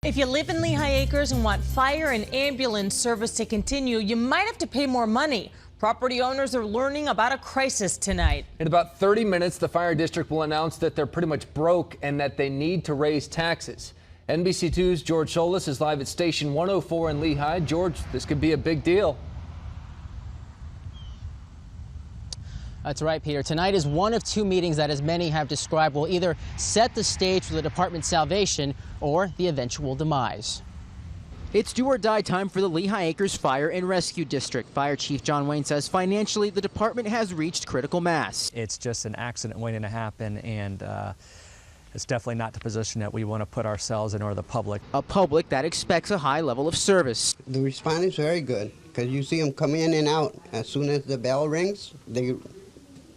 If you live in Lehigh Acres and want fire and ambulance service to continue, you might have to pay more money. Property owners are learning about a crisis tonight. In about 30 minutes, the fire district will announce that they're pretty much broke and that they need to raise taxes. NBC2's George Solis is live at Station 104 in Lehigh. George, this could be a big deal. That's right, Peter. Tonight is one of two meetings that, as many have described, will either set the stage for the department's salvation or the eventual demise. It's do or die time for the Lehigh Acres Fire and Rescue District. Fire Chief John Wayne says financially the department has reached critical mass. It's just an accident waiting to happen, and it's definitely not the position that we want to put ourselves in or the public. A public that expects a high level of service. The response is very good because you see them come in and out. As soon as the bell rings, they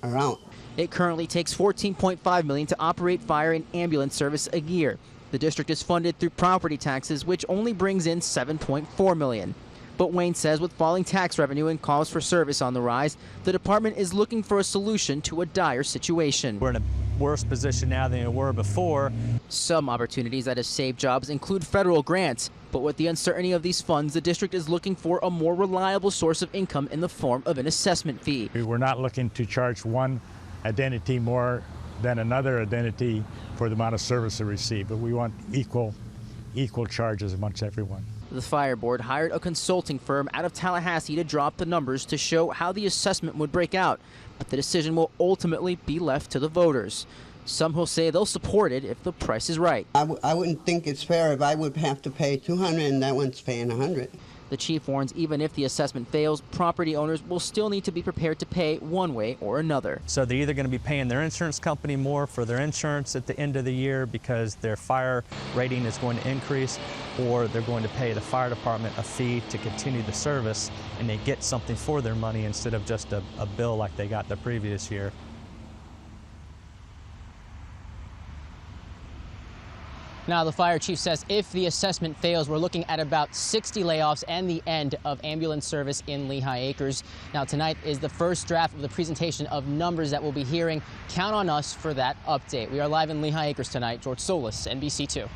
are out. It currently takes $14.5 million to operate fire and ambulance service a year. The district is funded through property taxes, which only brings in $7.4 million. But Wayne says with falling tax revenue and calls for service on the rise, the department is looking for a solution to a dire situation. We're in a worse position now than we were before. Some opportunities that have saved jobs include federal grants. But with the uncertainty of these funds, the district is looking for a more reliable source of income in the form of an assessment fee. We're not looking to charge one identity more than another identity for the amount of service they receive, but we want equal charges amongst everyone. The fire board hired a consulting firm out of Tallahassee to drop the numbers to show how the assessment would break out, but the decision will ultimately be left to the voters. Some will say they'll support it if the price is right. I wouldn't think it's fair if I would have to pay $200 and that one's paying $100. The chief warns even if the assessment fails, property owners will still need to be prepared to pay one way or another. So they're either going to be paying their insurance company more for their insurance at the end of the year because their fire rating is going to increase, or they're going to pay the fire department a fee to continue the service, and they get something for their money instead of just a bill like they got the previous year. Now, the fire chief says if the assessment fails, we're looking at about 60 layoffs and the end of ambulance service in Lehigh Acres. Now, tonight is the first draft of the presentation of numbers that we'll be hearing. Count on us for that update. We are live in Lehigh Acres tonight. George Solis, NBC2.